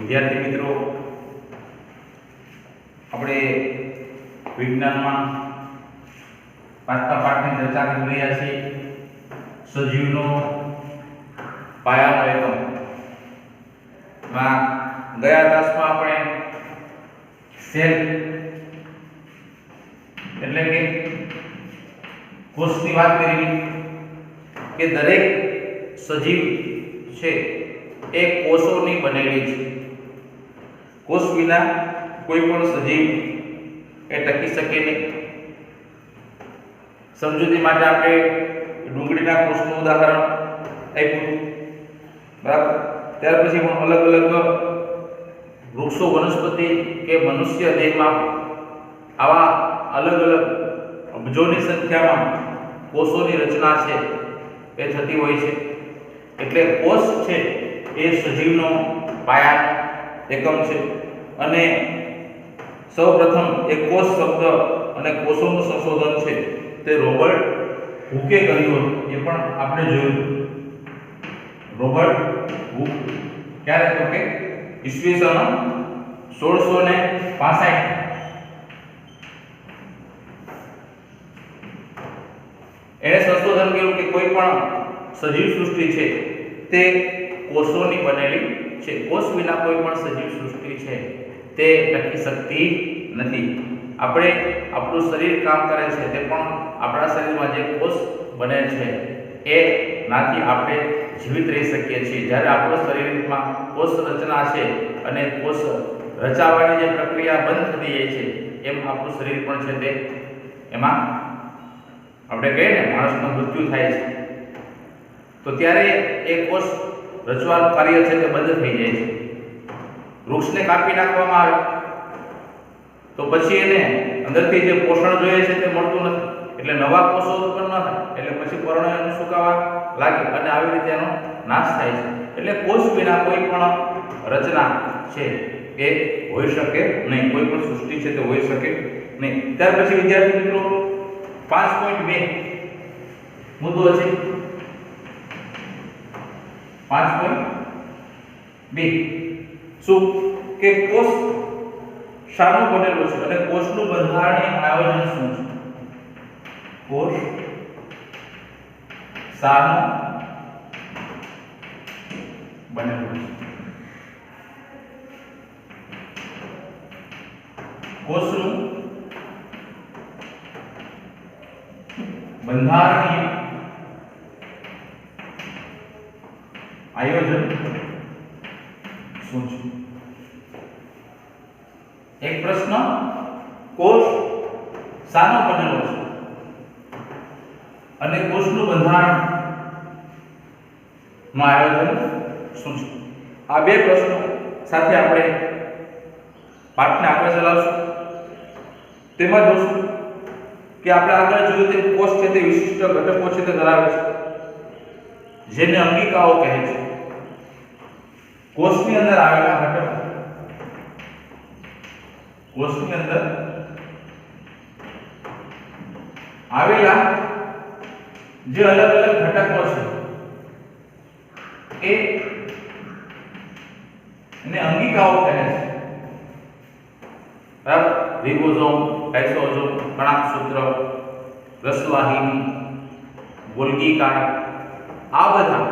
વિદ્યાર્થી મિત્રો, આપણે વિજ્ઞાનમાં પાંચમા પાઠની ચર્ચા કરી રહ્યા છીએ. સજીવનો પાયાનો એકમ. ગયા ક્લાસમાં આપણે સેલ એટલે કે કોષની વાત કરી કે દરેક સજીવ છે એ કોષોની બનેલી છે. કોષ વિના કોઈ પણ સજીવ એ ટકી શકે નહીં. સમજૂતી માટે આપણે ડુંગળીના કોષનું ઉદાહરણ આપ્યું, બરાબર. ત્યાર પછી પણ અલગ અલગ વૃક્ષો, વનસ્પતિ કે મનુષ્ય દેહમાં આવા અલગ અલગ અબજોની સંખ્યામાં કોષોની રચના છે એ થતી હોય છે. એટલે કોષ છે એ સજીવનો પાયાનો એકમ છે. અને સૌપ્રથમ એક કોષ શબ્દ અને કોષોનું સંશોધન છે તે રોબર્ટ હુકે કર્યું. એ પણ આપણે જોયું. રોબર્ટ હુક ક્યારે? તો કે ઈસવીસન 1665. એણે સંશોધન કર્યું કે કોઈ પણ સજીવ સૃષ્ટિ છે તે કોષોની બનેલી છે. કોષ વિના કોઈ પણ સજીવ સૃષ્ટિ છે તે ટકી શકતી નથી. આપણું શરીર કામ કરે છે તે પણ આપણા શરીરમાં જે કોષ બને છે એ નાથી આપણે જીવિત રહી શકીએ છીએ. જ્યારે આપણું શરીરમાં કોષ રચના છે અને કોષ રચાવવાની જે પ્રક્રિયા બંધ થતી જાય છે એમ આપણું શરીર પણ છે તે એમાં આપણે કહીએ ને માણસનું મૃત્યુ થાય છે તો ત્યારે એ કોષ રચવાનું કાર્ય છે તે બંધ થઈ જાય છે. વૃક્ષને કાપી નાખવામાં આવે તો પછી એને અંદરથી જે પોષણ જોઈએ છે તે મળતું નથી, એટલે નવા કોષો ઉત્પન્ન ન થાય, એટલે પછી પર્ણ એનું સુકાવા લાગે અને આવી રીતે એનો નાશ થાય છે. એટલે કોષ વિના કોઈ પણ રચના છે એ હોઈ શકે નહીં, કોઈ પણ સૃષ્ટિ છે તે હોઈ શકે નહીં. ત્યાર પછી વિદ્યાર્થી મિત્રો 5.2 મુદ્દો છે. 5.2 શું કે કોષ શાનો બનેલો છે અને કોષનું બંધારણીય આયોજન શું છે? કોષ શાનો બનેલો છે? કોષનું બંધારણીય આયોજન શું છે? એક પ્રશ્ન, કોષ શાનો બનેલો છે અને કોષનું બંધારણ નું આયોજન શું છે? આ બે પ્રશ્નો સાથે આપણે પાઠને આગળ ચલાવશું. તેમાં જોશું કે આપણે આગળ જોયું તે કોષ છે તે વિશિષ્ટ ઘટકો છે તે ધરાવે છે જેને અંગિકાઓ કહે છે. કોષની અંદર આવેલા ઘટકો, કોષની અંદર આવેલા જે અલગ અલગ ઘટકો છે એને અંગિકાઓ કહે છે. બરાબર. રિબોઝોમ, લાઇસોઝોમ, કણાભસૂત્ર, રસવાહિની, ગોલ્ગી કાય, આ બધા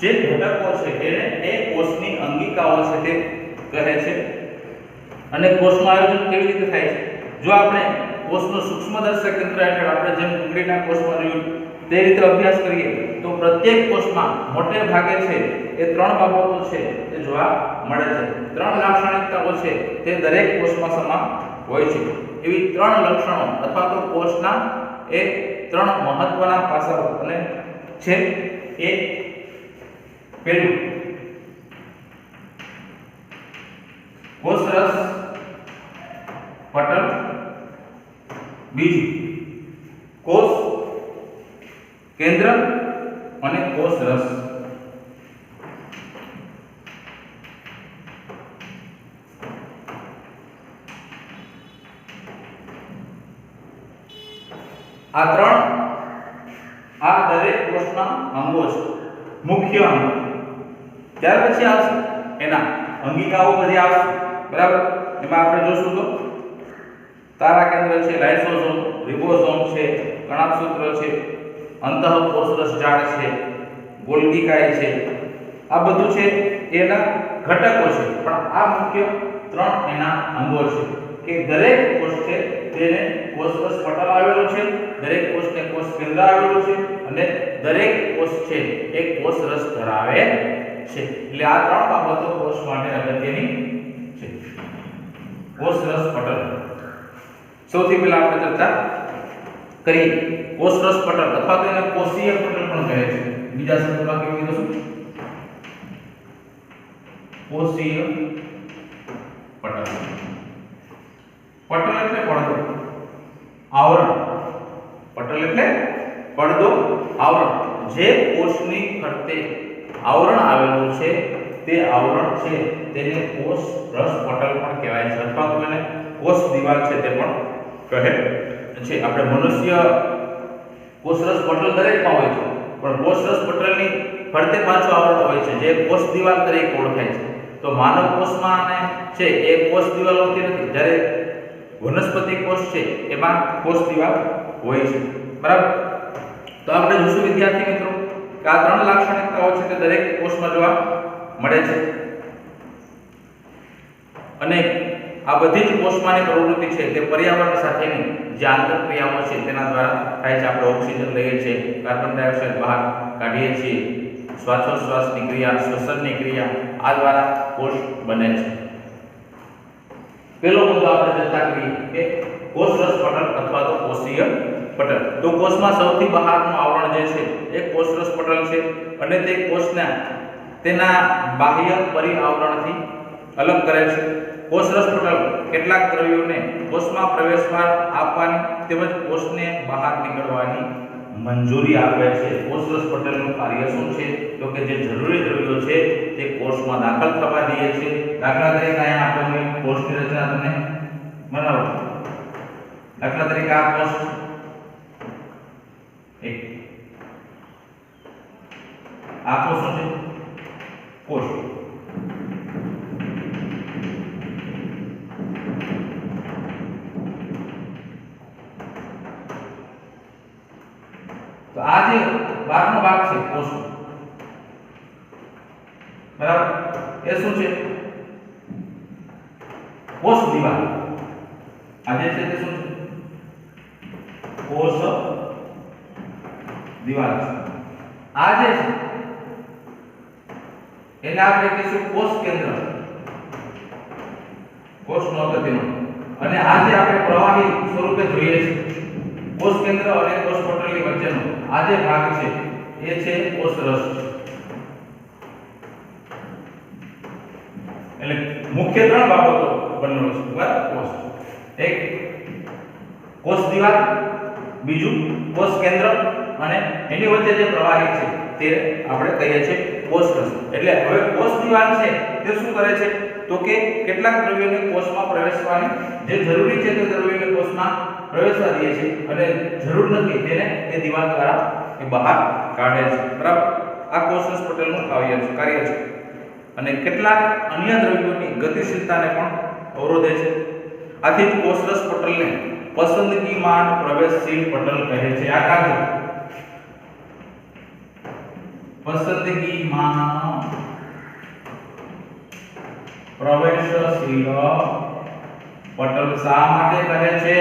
જે ઘટકો છે એને એ કોષની અંગિકાઓ છે તે કહે છે. અને કોષનું આયોજન કેવી રીતે થાય છે? જો આપણે કોષનું સૂક્ષ્મદર્શક યંત્ર હેઠળ આપણે જેમ ડુંગળીના કોષમાં જોયું તે રીતે અભ્યાસ કરીએ તો પ્રત્યેક કોષમાં મોટે ભાગે છે એ ત્રણ બાબતો છે તે જોવા મળે છે. ત્રણ લાક્ષણિકતાઓ છે તે દરેક કોષમાં સમાન હોય છે. એવી ત્રણ લક્ષણો અથવા તો કોષના એ ત્રણ મહત્વના પાસાઓ અને છે એ પહેલું કોષરસ પટલ, બીજું કોષ કેન્દ્ર અને કોષરસ. આ ત્રણ આ દરેક કોષના અંગો છે, મુખ્ય અંગો. ત્યાર પછી આવશે એના અંગિકાઓ બધી આવશે, બરાબર। એમાં આપણે જોશું તો તારા કેન્દ્ર છે, લાઇસોસોમ, રિબોસોમ છે, કણાભસૂત્ર છે, અંતઃકોષરસ જાળ છે, ગોલ્ગી કાય છે, આ બધું છે એના ઘટકો છે, પણ આ મુખ્ય ત્રણ એના અંગો છે કે દરેક કોષ છે તેને કોષરસ પટલ આવેલું છે, દરેક કોષને કોષ કેન્દ્ર આવેલું છે અને દરેક કોષ છે એ કોષરસ ધરાવે છે। એટલે આ ત્રણ બાબતો કોષ માટે અગત્યની છે। કોષરસ પટલ સૌથી પહેલા આપણે ચર્ચા કરી કોષરસ પટલ અથવા તો એને કોષીય પટલ પણ કહે છે। બીજા શબ્દોમાં કેવું કીધું છે? કોષીય પટલ। પટલ એટલે પડદો, આવરણ। પટલ એટલે પડદો, આવરણ। જે કોષની ફરતે આવરણ આવેલું છે તે આવરણ છે તેને કોષરસ પટલ પણ કહેવાય છે અથવા તો એને કોષ દિવાલ છે તે પણ કહે છે। આપણે મનુષ્ય કોષરસ પટલ દરેકમાં હોય છે, પણ કોષરસ પટલની ફરતે પાછું આવરણ હોય છે જે કોષ દિવાલ તરીકે ઓળખાય છે। તો માનવ કોષમાં અને છે એ કોષ દિવાલ હોતી નથી, જ્યારે વનસ્પતિ કોષ છે એમાં કોષ દિવાલ હોય છે, બરાબર। તો આપણે જોશું વિદ્યાર્થી મિત્રો કે આ ત્રણ લાક્ષણિકતાઓ છે તે દરેક કોષમાં જોવા મળે છે અને આ બધી જ કોષમાંની પ્રવૃત્તિ છે તે પર્યાવરણ સાથેની જે આંતરક્રિયાઓ છે તેના દ્વારા થાય છે। આપણે ઓક્સિજન લઈએ છીએ, કાર્બન ડાયોક્સાઇડ બહાર કાઢીએ છીએ, શ્વાસોશ્વાસની ક્રિયા, શ્વસનની ક્રિયા આ દ્વારા કોષ બને છે। પહેલો મુદ્દો આપણે ચર્ચા કરી કે કોષરસ પટલ અથવા તો કોષીય પટલ। તો કોષમાં સૌથી બહારનું આવરણ જે છે એ કોષરસ પટલ છે અને તે કોષના તેના બાહ્ય પરિઆવરણથી અલગ કરે છે। કોષરસ પટલ કેટલાક દ્રવ્યોને કોષમાં પ્રવેશવા આપવાની તેમજ કોષને બહાર નીકળવાની મંજૂરી આપે છે। કોષરસ પટલનું કાર્ય શું છે? તો કે જે જરૂરી દ્રવ્યો છે તે કોષમાં દાખલ થવા દે છે। દાખલા તરીકે અહીંયા આપણે કોષની રચના તમને બનાવો। દાખલા તરીકે આ કોષ એક આ કોષ શું છે? કોષ। તો આ જે બહારનો ભાગ છે કોષ, બરાબર, એ શું છે? કોષ દિવાલ। આ જે છે તે શું છે? કોષ દિવાલ છે। આ જે છે એને આપણે કહીશું કોષ કેન્દ્ર, કોષનો અગત્યનો। અને આ જે આપણે પ્રવાહી સ્વરૂપે જોઈએ છે કોષ કેન્દ્ર અને કોષ પટલની વચ્ચેનો આ જે ભાગ છે એ છે કોષરસ। એટલે મુખ્ય ત્રણ બાબતો બનેલો છે, બરાબર। કોષ એક કોષ દિવાલ, બીજું કોષ કેન્દ્ર અને એની વચ્ચે જે પ્રવાહી છે તે આપણે કહીએ છીએ કોષરસ। એટલે હવે કોષ દિવાલ છે તે શું કરે છે? તો કે કેટલાક દ્રવ્યોને કોષમાં પ્રવેશવાની જે જરૂરી છે તે દ્રવ્યોને કોષમાં પ્રવેશવા દે છે અને જરૂર નથી તેને એ દિવાલ દ્વારા એ બહાર કાઢે છે, બરાબર। આ કોષરસ પટલનું કાર્ય છે અને કેટલાક અન્ય દ્રવ્યોની ગતિશીલતાને પણ અવરોધે છે। આથી જ કોષરસ પટલને પસંદગીમાન પ્રવેશશીલ પટલ કહે છે। આ કાજો પસંદગીમાન પ્રવેશશીલ પટલ શા માટે કહે છે?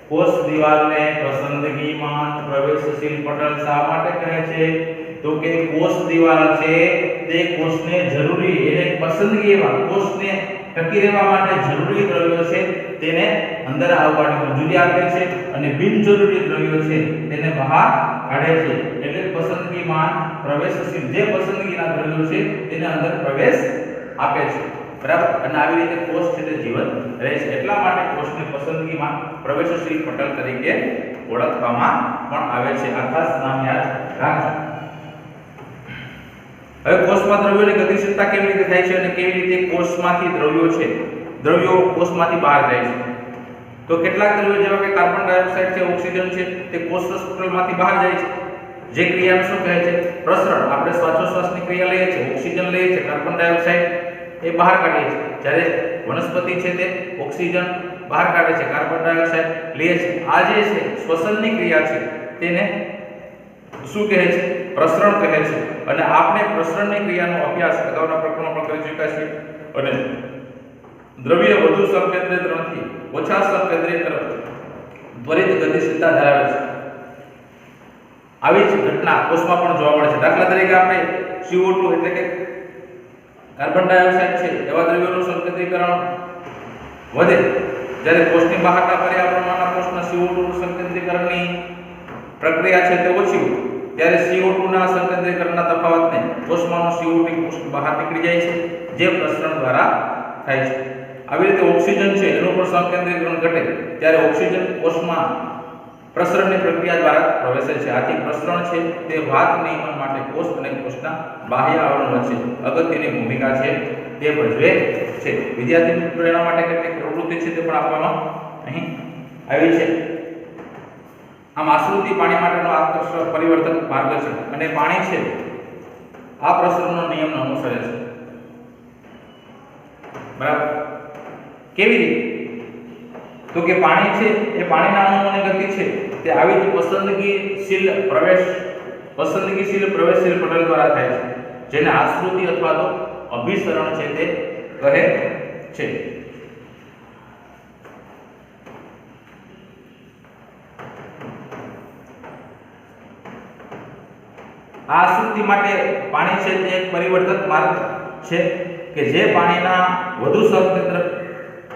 કોષ દિવાલને પસંદગીમાન પ્રવેશશીલ પટલ શા માટે કહે છે? તો કે કોષ દિવાલ છે તે કોષને જરૂરી એને પસંદગી એવા કોષને ટકી રહેવા માટે જરૂરી દ્રવ્યો છે તેને અંદર આવવાની મંજૂરી આપે છે અને બિનજરૂરી દ્રવ્યો છે તેને બહાર કાઢે છે। એટલે પસંદગીમાન પ્રવેશશીલ જે પસંદગીના દ્રવ્યો છે તેને અંદર પ્રવેશ આપે છે, બરાબર। અને આવી રીતે કોષ છે તે જીવંત રહે છે, એટલા માટે કોષને પસંદગીમાં પ્રવેશશીલ પટલ તરીકે ઓળખવામાં પણ આવે છે। આ ખાસ નામ યાદ રાખજો। હવે કોષમાં દ્રવ્યોની ગતિશીલતા કેવી રીતે થાય છે અને કેવી રીતે કોષમાંથી દ્રવ્યો કોષમાંથી બહાર જાય છે? તો કેટલાક દ્રવ્યો જેવા કે કાર્બન ડાયોક્સાઇડ છે, ઓક્સિજન છે તે કોષરસ પટલમાંથી બહાર જાય છે। જે ક્રિયાને શું કહે છે? પ્રસરણ। આપણે શ્વાસોશ્વાસની ક્રિયા લઈએ છીએ, ઓક્સિજન લઈએ છીએ, કાર્બન ડાયોક્સાઇડ એ બહાર કાઢીએ છીએ, જ્યારે વનસ્પતિ છે તે ઓક્સિજન બહાર કાઢે છે, કાર્બન ડાયોક્સાઇડ લે છે. આ જે છે શ્વસનની ક્રિયા છે તેને શું કહે છે? પ્રસરણ કહે છે. અને આપણે પ્રસરણની ક્રિયાનો અભ્યાસ અગાઉના પ્રકરણમાં કરી ચૂક્યા છીએ. અને દ્રવ્ય વધુ સંકેન્દ્રિત તરફથી ઓછા સંકેન્દ્રિત તરફ ત્વરિત ગતિશીલતા ધરાવે છે. આવી જ ઘટના કોષમાં પણ જોવા મળે છે. દાખલા તરીકે આપણે CO2 એટલે કે કાર્બન ડાયોક્સાઇડ છે એવા દ્રવ્યોનું સંકેન્દ્રીકરણ વધે, જ્યારે કોષની બહારના પર્યાવરણમાં કોષના CO2 નું સંકેન્દ્રીકરણની પ્રક્રિયા છે તે ઓછી હોય, ત્યારે CO2 ના સંકેન્દ્રીકરણના તફાવતને કોષમાંનો CO2 કોષ બહાર નીકળી જાય છે, જે પ્રસરણ દ્વારા થાય છે. આવી રીતે ઓક્સિજન છે એનું પણ સંકેન્દ્રીકરણ ઘટે, ત્યારે ઓક્સિજન કોષમાં પ્રસરણની પ્રક્રિયા દ્વારા પ્રવેશે છે. આથી પ્રસરણ છે તે વાત નિયમન માટે કોષ અને કોષના બાહ્ય આવરણ વચ્ચે અગત્યની ભૂમિકા છે તે ભજવે છે. વિદ્યાર્થી મિત્રો એના માટે કેટલીક પ્રવૃત્તિ છે તે પણ આપવામાં અહીં આવી છે. આમ આશ્રુતિ પાણી માટેનો આકર્ષક પરિવર્તન માર્ગ છે અને પાણી છે આ પ્રસરણનો નિયમને અનુસરે છે. બરાબર? કેવી રીતે? તો કે પાણી છે એ પાણીના અણુઓની ગતિ છે તે આવી જ પસંદગીશીલ પ્રવેશશીલ પટલ દ્વારા થાય છે, જેને આશ્રુતિ અથવા તો અભિસરણ છે તે કહે છે. આ આશ્રુતિ માટે પાણી છે તે એક પરિવર્તક માર્ગ છે કે જે પાણીના વધુ સંકેન્દ્ર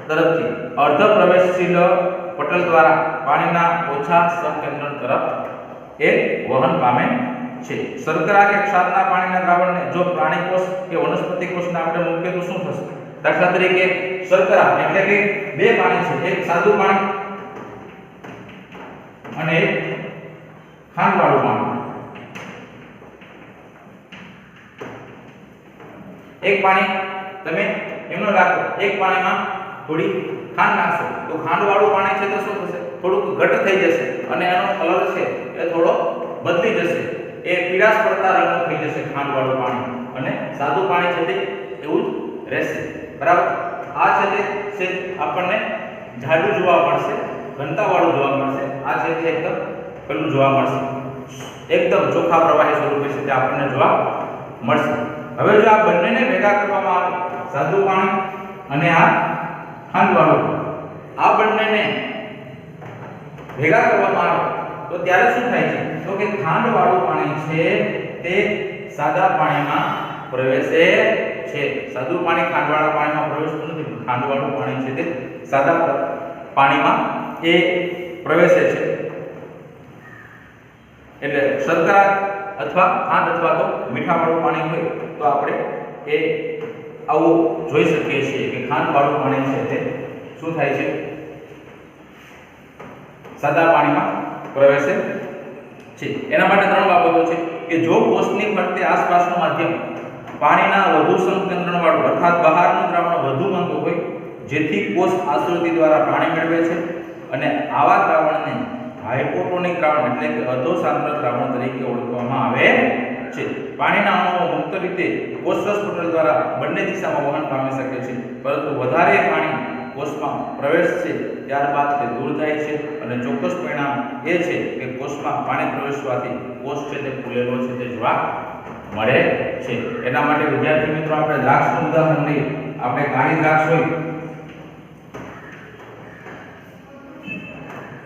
તરફથી અર્ધ પ્રવેશશીલ પટલ દ્વારા પાણીના ઓછા સંકેન્દ્રણ તરફ એ વહન પામે છે. શર્કરા કે ક્ષારના પાણીના દ્રાવણને જો પ્રાણી કોષ કે વનસ્પતિ કોષને આપણે મૂકીએ તો શું થશે? દાખલા તરીકે શર્કરા એટલે કે બે પાણી છે, એક સાદું પાણી અને એક ખાંડવાળું પાણી. એક પાણી તમે એમનો રાખો, એક પાણીમાં થોડી ખાંડ નાખશો તો ખાંડવાળું પાણી છે તો શું થશે? થોડુંક ઘટ થઈ જશે અને એનો કલર છે એ થોડો બદલી જશે, એ પીળાશ પડતા રંગનું થઈ જશે ખાંડવાળું પાણી, અને સાદું પાણી છે તે એવું જ રહેશે. બરાબર? આ છે તે આપણને જાડું જોવા મળશે, ઘનતાવાળું જોવા મળશે. આ છે તે એકદમ પેલું જોવા મળશે, એકદમ ચોખ્ખા પ્રવાહી સ્વરૂપે છે તે આપણને જોવા મળશે. હવે જો આ બંનેને ભેગા કરવામાં આવે, સાદું પાણી અને આ ખાંડવાળું, આ બંનેને ભેગા કરવામાં આવે તો ત્યારે શું થાય છે? તો કે ખાંડવાળું પાણી છે તે સાદા પાણીમાં પ્રવેશે છે. સાદું પાણી ખાંડવાળા પાણીમાં પ્રવેશતું નથી, ખાંડવાળું પાણી છે તે સાદા પાણીમાં એ પ્રવેશે છે. એટલે શર્કરા અથવા ખાંડ અથવા તો મીઠાવાળું પાણી હોય તો આપણે એ આવું જોઈ શકીએ છીએ કે ખાંડવાળું પાણી છે તે શું થાય છે? સાદા પાણીમાં પ્રવેશે છે. એના માટે ત્રણ બાબતો છે કે જો કોષની ફરતે આસપાસનું માધ્યમ પાણીના વધુ સંકેન્દ્રણવાળું અર્થાત બહારનું દ્રાવણ વધુ મંદ હોય, જેથી કોષ આશ્રુતિ દ્વારા પાણી મેળવે છે, અને આવા દ્રાવણને હાઇપોટોનિક દ્રાવણ એટલે કે અધોસાંદ્ર દ્રાવણ તરીકે ઓળખવામાં આવે છે. પાણીના અણુઓ મુક્ત રીતે કોષરસ પટલ દ્વારા બંને દિશામાં વહન પામી શકે છે, પરંતુ વધારે પાણી કોષમાં પ્રવેશશે ત્યારબાદ તે દૂર જાય છે, અને ચોક્કસ પરિણામ એ છે કે કોષમાં પાણી પ્રવેશવાથી કોષ છે તે ફૂલેલો છે તે જોવા મળે છે. એના માટે વિદ્યાર્થી મિત્રો આપણે દ્રાક્ષનું ઉદાહરણ લઈએ. આપણે કાળી દ્રાક્ષ હોય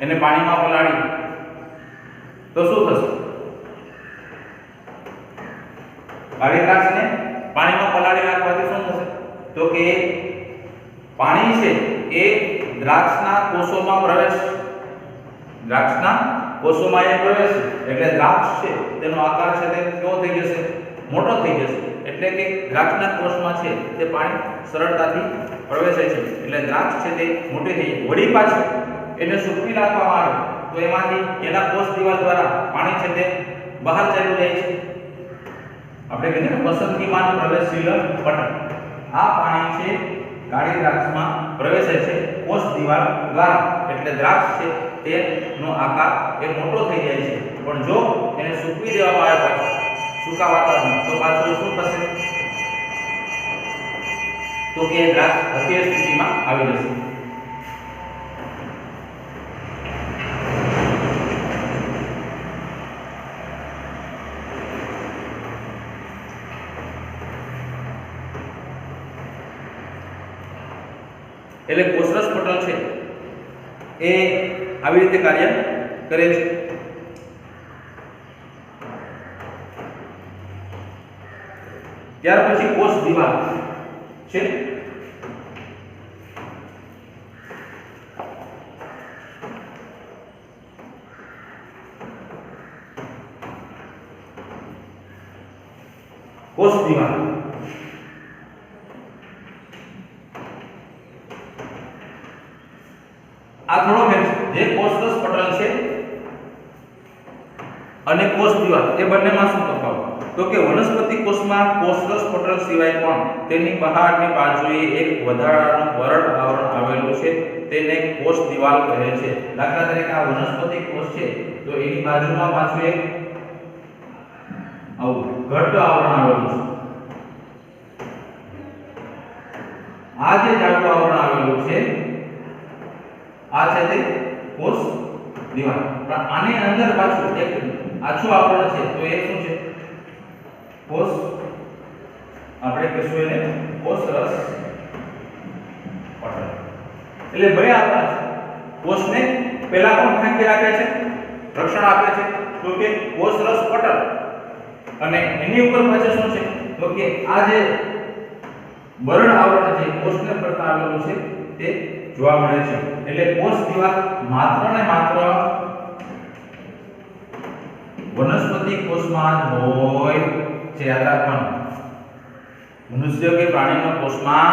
એને પાણીમાં પલાળી તો શું થશે? કાળી દ્રાક્ષને પાણીમાં પલાળી નાખવાથી શું થશે? તો કે પાણી છે એ દ્રાક્ષના કોષોમાં એ પ્રવેશ એટલે દ્રાક્ષ છે તેનો આકાર છે તે કેવો થઈ જશે? મોટો થઈ જશે. એટલે કે દ્રાક્ષના કોષમાં છે તે પાણી સરળતાથી પ્રવેશે છે, એટલે દ્રાક્ષ છે તે મોટી થઈ જાય. વળી પાછું એને સૂકવી નાખવામાં આવે તો એમાંથી એના કોષ દિવાલ દ્વારા પાણી છે તે બહાર ચાલ્યું જાય છે. આપણે કહીએ ને પસંદગીમાન પ્રવેશશીલ પટલ. આ પાણી છે કાળી દ્રાક્ષમાં પ્રવેશે છે કોષ દિવાલ દ્વારા, એટલે દ્રાક્ષ છે તેનો આકાર એ મોટો થઈ જાય છે. પણ જો એને સૂકવી દેવામાં આવે પાછું સૂકા વાતાવરણ તો પાછું શું થશે? તો કે દ્રાક્ષ અધ્યય સ્થિતિમાં આવી જશે. એટલે કોષરસ પટલ છે એ આવી રીતે કાર્ય કરે છે. ત્યાર પછી કોષ દિવાલ છે. કોષ દિવાલ આ થોડો ફેર છે. જે કોષરસ પટલ છે અને કોષ દિવાલ એ બંનેમાં શું તફાવત? તો કે વનસ્પતિ કોષમાં કોષરસ પટલ સિવાય પણ તેની બહારની બાજુએ એક વધારાનું બરડ આવરણ આવેલું છે, તેને કોષ દિવાલ કહે છે. દાખલા તરીકે આ વનસ્પતિ કોષ છે તો એની બાજુમાં પાછું એક આવું ઘટ્ટ આવરણ આવેલું છે. આ જે જાડું આવરણ આવેલું છે આ છે તે કોષ દિવાલ. પણ આની અંદર પાછું એક આછું આવરણ છે તો એ શું છે? કોષ આપણે કહીશું એને કોષરસ પટલ. એટલે બે આવરણ છે. કોષને પહેલા પણ ઢાંકી રાખે છે, રક્ષણ આપે છે, તો કે કોષરસ પટલ. અને એની ઉપર પાછળ શું છે? તો કે આ જે બરડ આવરણ છે કોષને ફરતા આવેલું છે તે જોવા મળે છે. એટલે કોષ દિવાલ માત્ર ને માત્ર વનસ્પતિ કોષમાં જ હોય છે. યાદ રાખવાનું, મનુષ્ય કે પ્રાણીના કોષમાં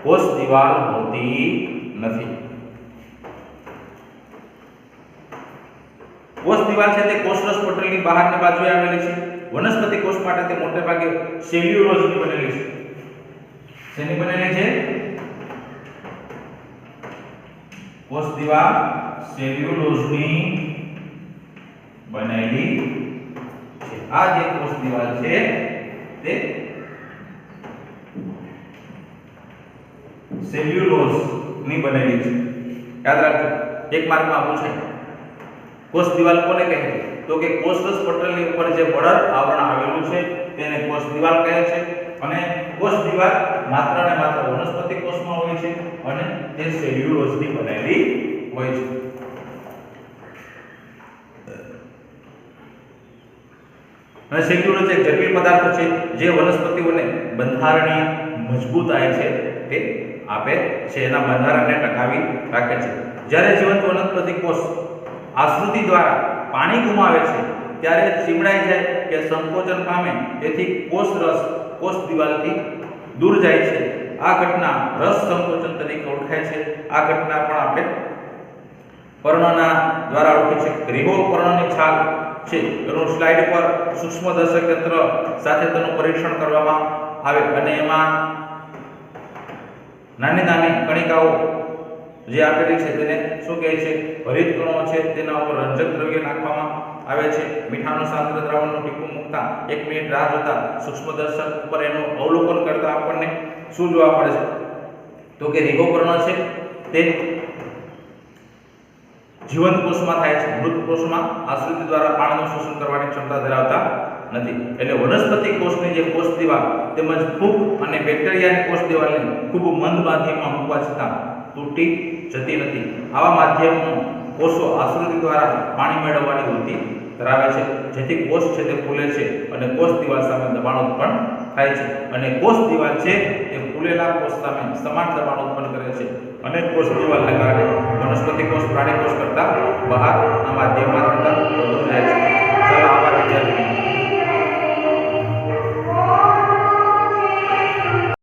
કોષ દિવાલ હોતી નથી. કોષ દિવાલ છે તે કોષરસ પટલની બહારની બાજુએ આવેલી છે. વનસ્પતિ કોષ માટે તે મોટે ભાગે સેલ્યુલોઝની બનેલી છે. શેની બનેલી છે? કોષ દિવાલ સેલ્યુલોઝની બનેલી છે. આ જે કોષ દિવાલ છે તે સેલ્યુલોઝની બનેલી છે. યાદ રાખજો, એક માર્કમાં પૂછાય કોષ દિવાલ કોને કહે? તો કે કોષરસ પટલની ઉપર જે બરડ આવરણ આવેલું છે તેને કોષ દિવાલ કહે છે. અને કોષ દિવાલ માત્ર ને માત્ર વનસ્પતિ કોષમાં હોય છે અને તે સેલ્યુલોઝની બનેલી હોય છે. અને સેલ્યુલોઝ એક જટિલ પદાર્થ છે જે વનસ્પતિઓને બંધારણીય મજબૂતાઈ છે તે આપે છે, એના બંધારણને ટકાવી રાખે છે. જ્યારે જીવંત વનસ્પતિ કોષ આશ્રુતિ દ્વારા પાણી ગુમાવે છે ત્યારે ચીમડાઈ જાય કે સંકોચન પામે, તેથી કોષરસ કોષ દિવાલથી દૂર જાય છે. આ ઘટના રસ સંકોચન તરીકે ઓળખાય છે. આ ઘટના પણ આપણે પર્ણના દ્વારા ઓળખી છે. ગ્રીવો પર્ણની છાલ છે એનું સ્લાઇડ પર સૂક્ષ્મદર્શક યંત્ર સાથે તેનું પરીક્ષણ કરવામાં આવે અને એમાં નાની નાની કણિકાઓ જે આપેલી છે તેને શું કહે છે? હરિત કણો છે. તેના ઉપર રંજક દ્રવ્ય નાખવામાં આવે છે. મીઠાનું સાંદ્ર દ્રાવણનું ટીપું મૂકતા 1 મિનિટ રાહ જોતા સૂક્ષ્મદર્શક ઉપર એનું અવલોકન કરતા આપણને શું જોવા મળે છે? તો કે રીગોપર્ણ છે તે જીવંત કોષમાં થાય છે. મૃત કોષમાં આશ્રિત દ્વારા પાણીનું શોષણ કરવાની ક્ષમતા ધરાવતા નથી. એટલે વનસ્પતિ કોષની જે કોષ દિવાલ તેમજ ફૂગ અને બેક્ટેરિયાની કોષ દિવાલને ખૂબ મંદ માધ્યમમાં મૂકવા છતાં તૂટી જતી નથી. આવા માધ્યમમાં કોષો આશ્રિત દ્વારા પાણી મેળવવાની વૃત્તિ ધરાવે છે, જેથી કોષ છે તે ફૂલે છે અને કોષ દિવાલ સામે દબાણ ઉત્પન્ન થાય છે. અને કોષ દિવાલ છે તે ફૂલેલા કોષ સામે સમાન દબાણ ઉત્પન્ન કરે છે. અને કોષ દિવાલને કારણે વનસ્પતિ કોષ પ્રાણી કોષ કરતા બહારના માધ્યમમાં